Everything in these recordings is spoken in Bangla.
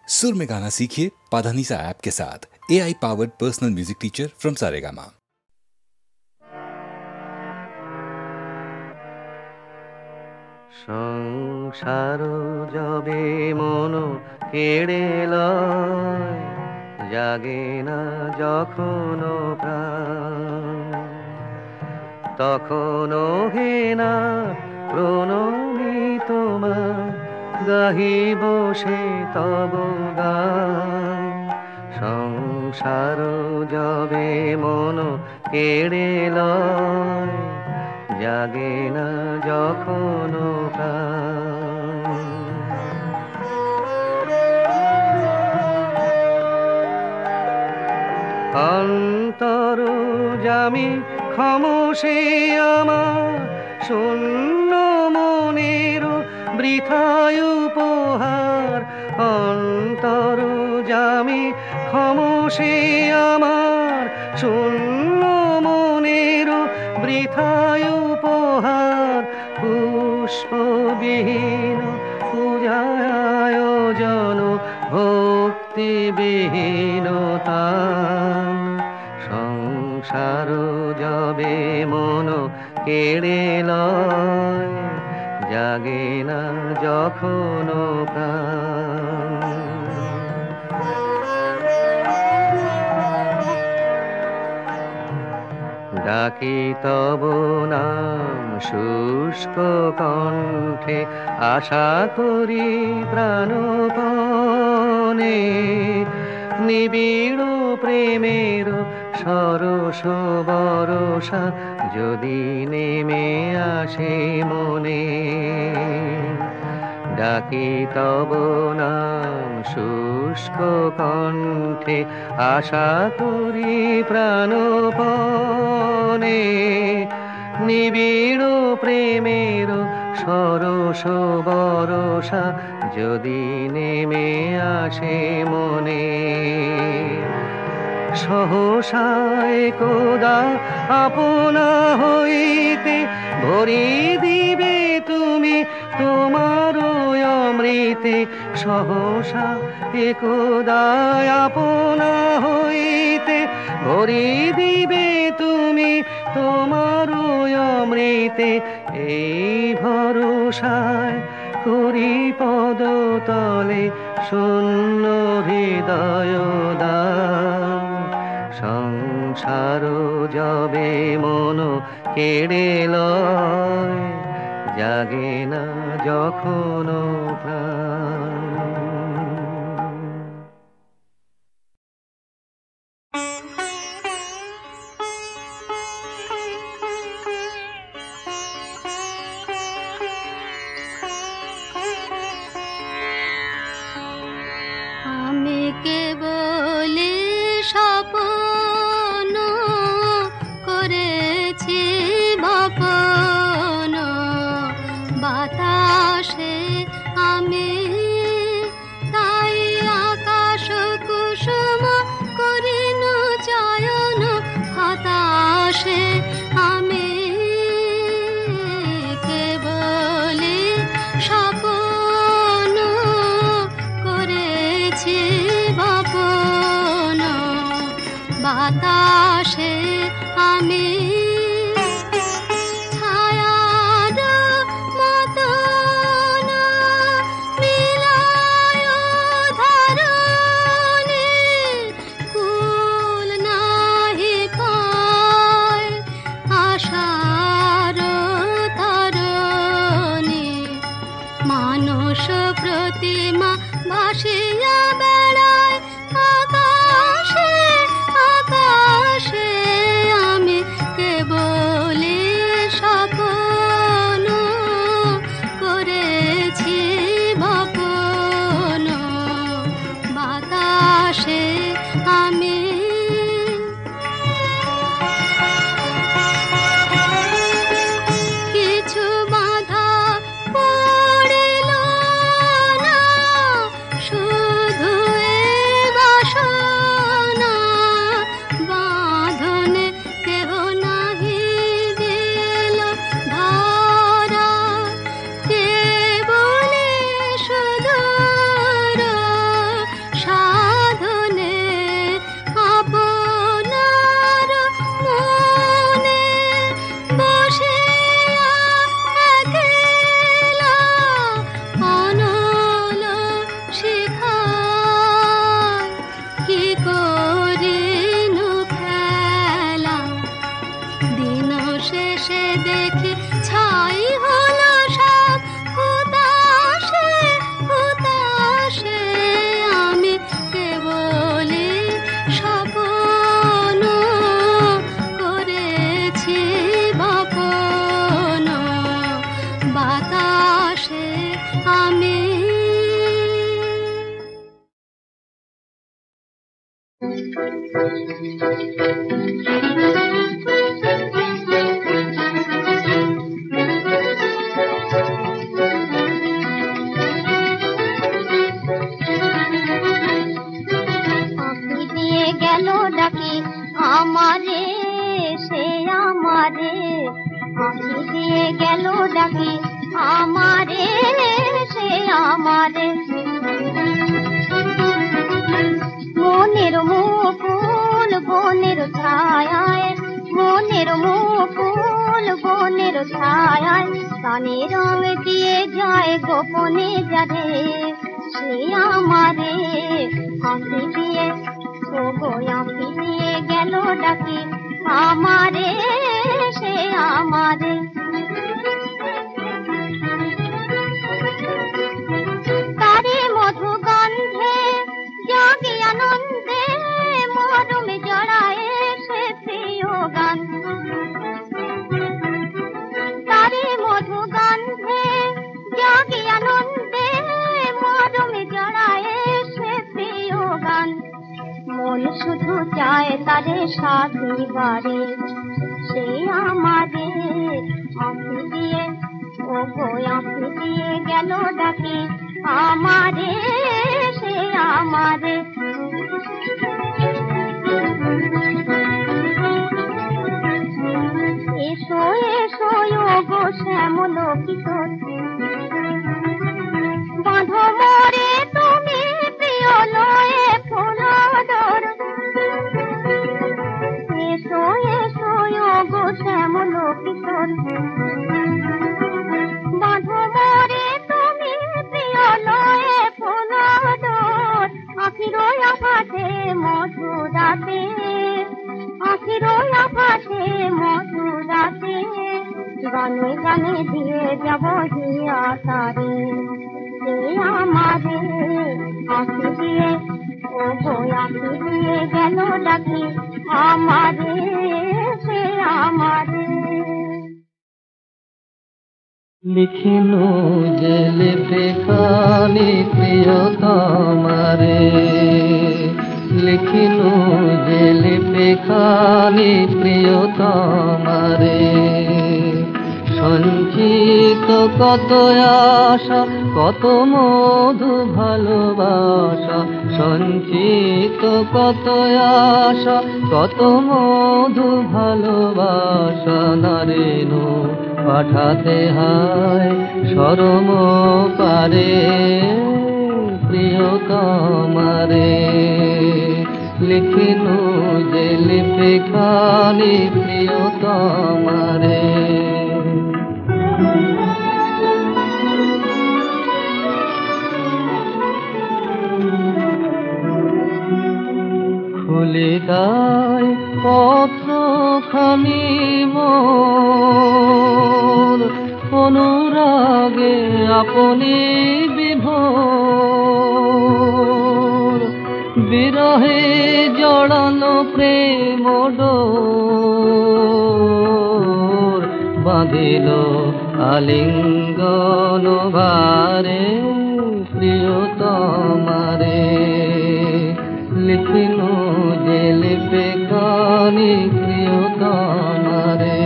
सुर में गाना सीखिए पाधानीसा ऐप के साथ। AI powered personal music teacher from Saregama. সংসার যবে মন কেড়ে লয়, জাগে না যখন প্রাণ, তখনও হে না প্রণমী তোমার, গাহি বসে তব গান। সংসার যবে মন কেড়ে লয়, জাগে না যখন প্রাণ। অন্তর জামি খামোশে আমার, শূন্য মনের বৃথায় উপহার। অন্তর জামি খামোশে আমার, শূন্য মনের বৃথায় উপহার। পুষ্পবিহীন পূজায় আয়োজন, ভক্তিবিহীনতা। সংসার যবে মন কেড়ে লয়, জাগে না যখন প্রাণ। ডাকি তব নাম শুষ্ক কণ্ঠে, আশা করি প্রাণপণে। নিবিড় প্রেমের সরস বরষা যদি নেমে আসে মনে। ডাকি তব নাম শুষ্ক কণ্ঠে, আশা করি প্রাণপণে। নিবিড় প্রেমের সরস বরষা যদি নেমে আসে মনে। সহসায় কোদা আপনা হইতে ভরি দিবে তুমি তোমার অমৃতে। সহসা একদা আপনা হইতে ভরি দিবে তুমি তোমার অমৃতে। এই ভরসায় করি পদতলে শূন্য হৃদয় দান। সংসার যবে মন কেড়ে লয়, জাগে না যখন প্রাণ। আমি কেবল স্বপ্ন করেছি বপন, বাতাসে আমি তাই আকাশ কুসুম করিন চয়ন। হতাশে আমি কেবল স্বপ্ন করেছি বপন, বাতাসে আমি ছায়ার মতন মিলায় ধরণী। কুল নাহি পায় আশার তরণী। মানস প্রতিমা ভাসিয়া বেড়ায় আকাশে আকাশে। আমি কেবল স্বপ্ন করেছি বপন, বাতাসে আমি। কিছু বাধা পড়িল না আমারে সে আমারে আঁখি দিয়ে গেল ডাকি আমারে সে আমারে মনের মুকুল বনের ছায়ায় মনের মুকুল বনের ছায়ায় কানে রং দিয়ে যায় গোপনে যারে সে আমারে আঁখি দিয়ে আঁখি দিয়ে গেল ডাকি আমারে সে আমারে তারে মধু গন্ধে জাগি আনন্দে মরমে জড়ায় সে প্রিয় গান তারে মধু গন্ধে জাগি আনন্দে মরমে জড়ায় সে প্রিয় গান মন শুধু চায় তারে সাথীবারে সে আমারে আঁখি দিয়ে ও গো আঁখি দিয়ে গেল ডাকি আমারে সে আমারে এসো এসো ও গো শ্যামল কিশোর বাঁধো মোরে তুমি প্রিয় লয়ে ফুলডোর এসো এসো ও গো শ্যামল কিশোর বাঁধো মোরে তুমি প্রিয় লয়ে ফুলডোর আখির আকাশে মধুরাতে আখির আকাশে মধুরাতে গানে গানে দিয়ে যাব হিয়া তারে সে আমারে আঁখি দিয়ে ও গো আঁখি দিয়ে গেল ডাকি আমারে সে আমারে লিখিনু যে লিপে খানি প্রিয়তমারে লিখিনু যে লিপে খানি প্রিয়তমারে সঞ্চিত কত আশা কত মধু ভালোবাসা সঞ্চিত কত আশা কত মধু ভালোবাসা নারেনু পাঠাতে হয় শরম পারে প্রিয়তমারে লিখিনু যে লিপে খানি প্রিয়তমারে খুলে দায় পত্রখানি মোর অনুরাগে আপনি বিভোর বিরহে জড়ানো প্রেম ডোর বাঁধিল আলিঙ্গন ভারে প্রিয়তমারে লিখিনু যে লিপে খানি প্রিয়তমারে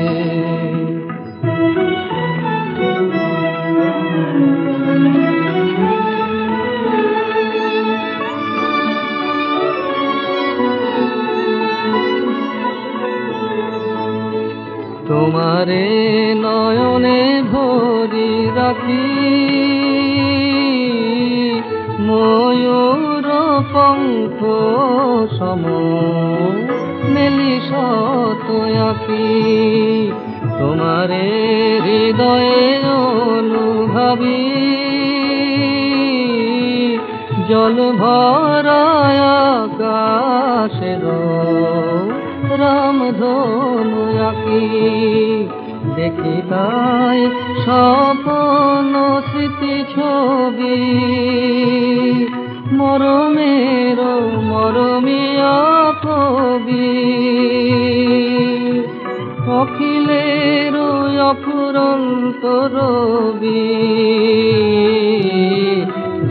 তোমারে নয়নে ভরি রাখি ময়ূর পঙ্খ সম মেলি শত আঁখি তোমারে হৃদয়ে অনুভাবী জল ভরায় আকাশের রামধনু আঁকি দেখি তাই স্বপ্ন স্মৃতি ছবি মরমের মরমিয়া কবি অখিলের অফুরন্ত রবি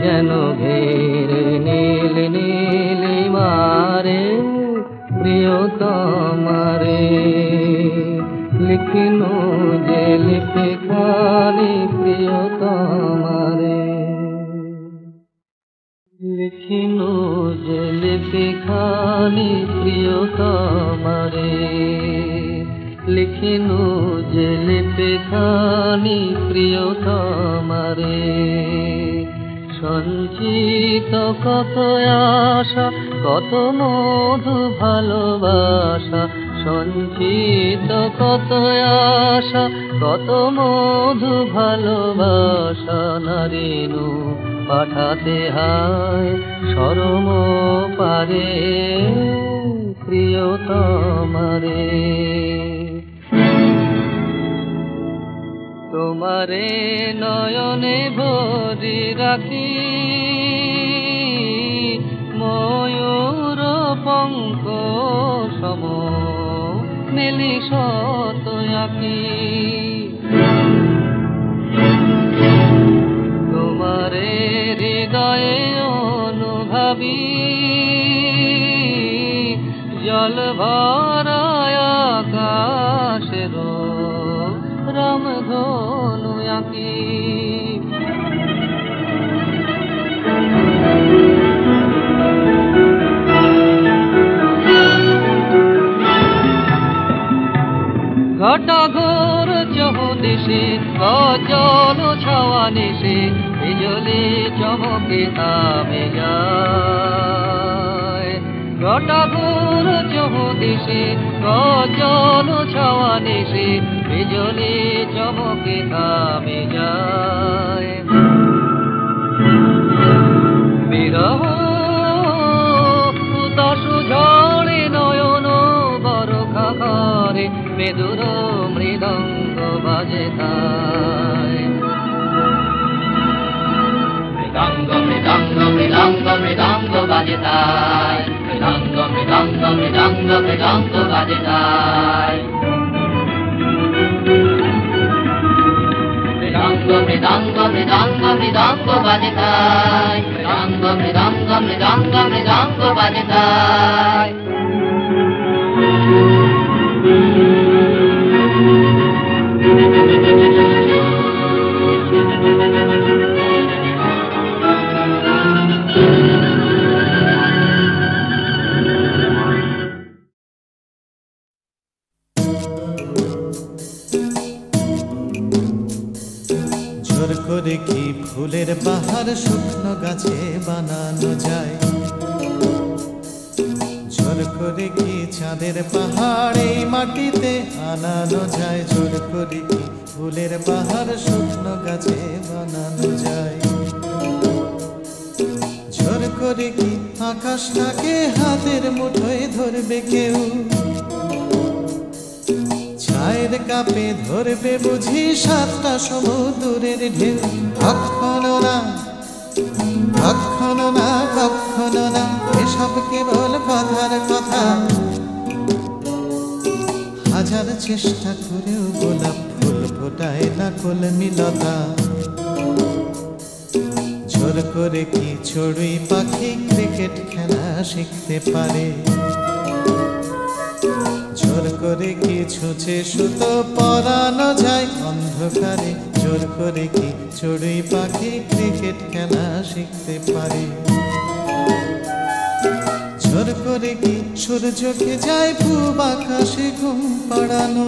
যেন ঘের নীল নীল মারে লিখিনু যে লিপি খানি প্রিয়তমারে, লিখিনু যে লিপি খানি প্রিয়তমারে, লিখিনু যে লিপি খানি প্রিয়তমারে। সঞ্চিত কত আশা, কত মধু ভালোবাসা, সঞ্চিত কত আশা, কত মধু ভালোবাসা, নারিনু পাঠাতে হায় শরম পারে প্রিয়তমারে। তোমারে নয়নে ভরি রাখি, ময়ূর পঙ্ক সম মেলি শত আঁকি। তোমারে হৃদয়ে অনুভাবী, জল ভরায় আকাশের রামধনু আঁকি। ঘটা ঘোর চৌদিশে গজল ছাওয়া নিশে, বিজলি চমকে থামে যায়। ঘটা ঘোর চৌদিশে গজল ছাওয়া নিশে, বিজলি চমকে থামে যায়। বিরহ দশ ঝড়ে নয়ন বরখা করে, মেদুর মৃদঙ্গ বাজে তাই। মৃদঙ্গ মৃদঙ্গ মৃদঙ্গ মৃদঙ্গ বাজে তাই, মৃদঙ্গ মৃদঙ্গ মৃদঙ্গ মৃদঙ্গ বাজে তাই। মৃদঙ্গ মৃদঙ্গ মৃদঙ্গ মৃদঙ্গ বাজে তাই, মৃদঙ্গ মৃদঙ্গ মৃদঙ্গ মৃদঙ্গ বাজে তাই। জোর করে কি ফুলের বাহার শুকনো গাছে বানানো যায়, জোর করে কি চাঁদের পাহাড় এই মাটিতে আনানো যায়, জোর করে কি ফুলের বাহার শুকনো গাছে বানানো যায়। জোর করে কি আকাশটাকে হাতের মুঠোয় ধরবে কেউ, ছায়ের কাপে ধরবে বুঝি সাতটা সমুদ্রের ঢেউ। কখনো না কখনো না কখনো না, এসব কেবল কথার কথা। হাজার চেষ্টা করেও গোলাপ ফুল ফোটায় না কলমিলতা। জোর করে কি চড়ুই পাখি ক্রিকেট খেলা শিখতে পারে, জোর করে কি ছুঁচে সুতো পরানো যায় অন্ধকারে, জোর করে কি চড়ুই পাখি ক্রিকেট খেলা শিখতে পারে। জোর করে কি সূর্যকে যায় পূব আকাশে ঘুম পাড়ানো,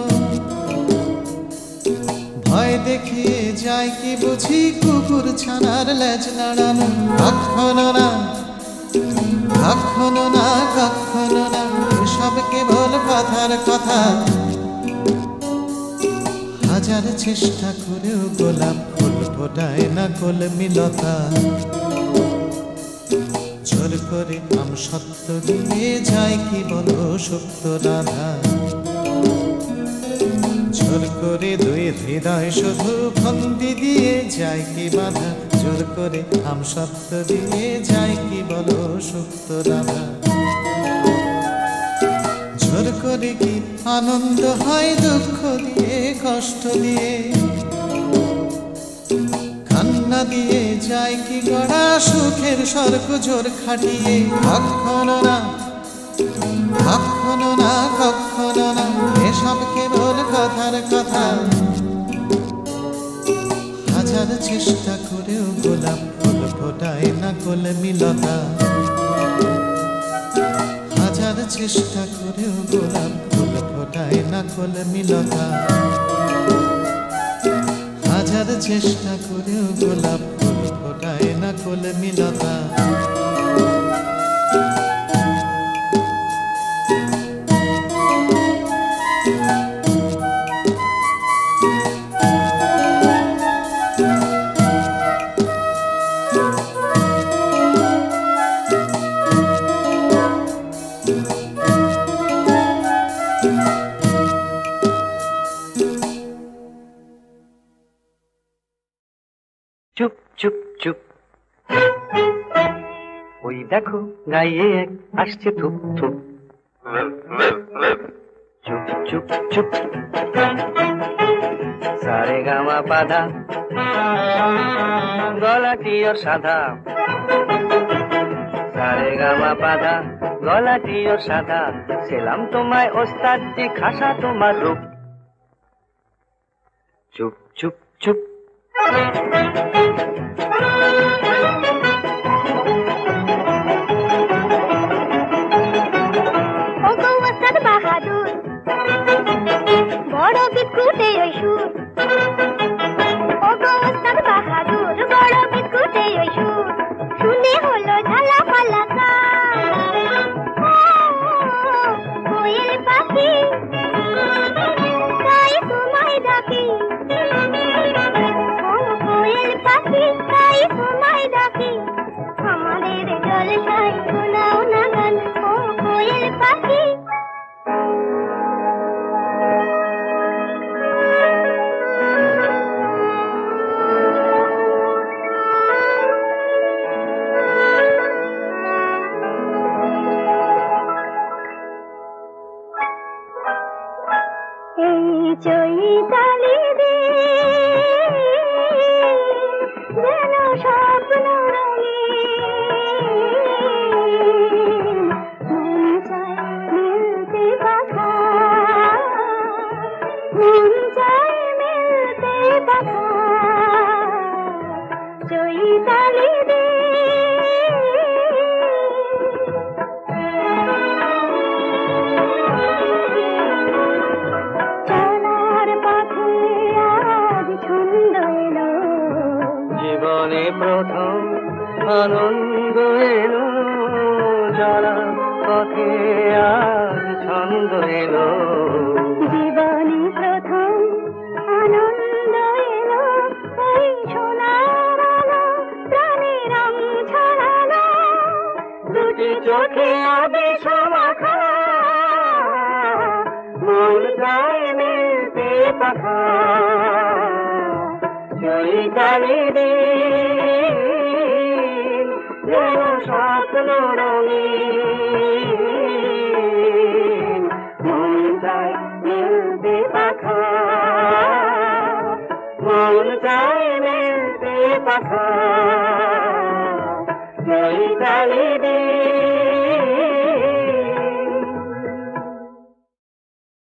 ভয় দেখিয়ে যায় কি বুঝি কুকুর ছানার লেজ নাড়ানো। কখনো না কখনো না কখনো না, এসব কেবল কথার কথা। হাজার চেষ্টা করেও গোলাপ ফুল ফোটায় না কলমিলতা। জোর করে আম সত্য দিয়ে যায় কি বলো সুপ্ত রাধা, জোর করে দুই হৃদয় শুধু ফন্দি দিয়ে যায় কি বাধা, জোর করে আম সত্য দিয়ে যায় কি বলো সুপ্ত রাধা। জোর করে কি আনন্দ হয় দুঃখ দিয়ে কষ্ট দিয়ে, কান্না দিয়ে যায় কি গড়া সুখের স্বর্গ জোর খাটিয়ে। কখনো না কখনো না কখনো না, এসব কেবল কথার কথা। হাজার চেষ্টা করেও গোলাপ ফুল ফোটায় না কলমিলতা। হাজার চেষ্টা করেও গোলাপ ফুল ফোটায় না কলমিলতা। হাজার চেষ্টা করেও গোলাপ ফুল ফোটায় না কলমিলতা। চুপ চুপ চুপ, ওই দেখো গায়ে এক আসছে থুপ থুপ। চুপ চুপ চুপ, সারে গামা পাধা, গলাটিও সাদা। সারে গামা পাধা, গলাটিও সাদা। সেলাম তোমায় ওস্তাদ জি, খাসা তোমার রূপ। চুপ চুপ চুপ, বাহাদুর বড় বিস্কুটে ওই সুর। ও গো ওস্তাদ বাহাদুর, বড় বিস্কুটে ওই সুর। শুনে হলো ঝালা পালা কোয়েল পাখি, তাই তোমায় ডাকি। কোয়েল পাখি, তাই তোমায় ডাকি। আমাদের জলসায় শোনাও না গান, ও কোয়েল পাখি। চৈতালি রে যেন স্বপ্ন রঙিন, মন চায় মিলতে পাখা, মন চায় মিলতে পাখা। চৈতালি রে জীবনে প্রথম আনন্দ এলো, চলা পথে আজ ছন্দ এলো। জীবনে প্রথম আনন্দ এলো, এই সোনার আলো প্রাণে রং ছড়ালো। দুটি চোখে আবেশ মাখা, মন চায় মিলতে পাখা। চৈতালি দিন যেন স্বপ্ন রঙিন, মন চায় মিলতে পাখা, মন চায় মিলতে পাখা। চৈতালি দিন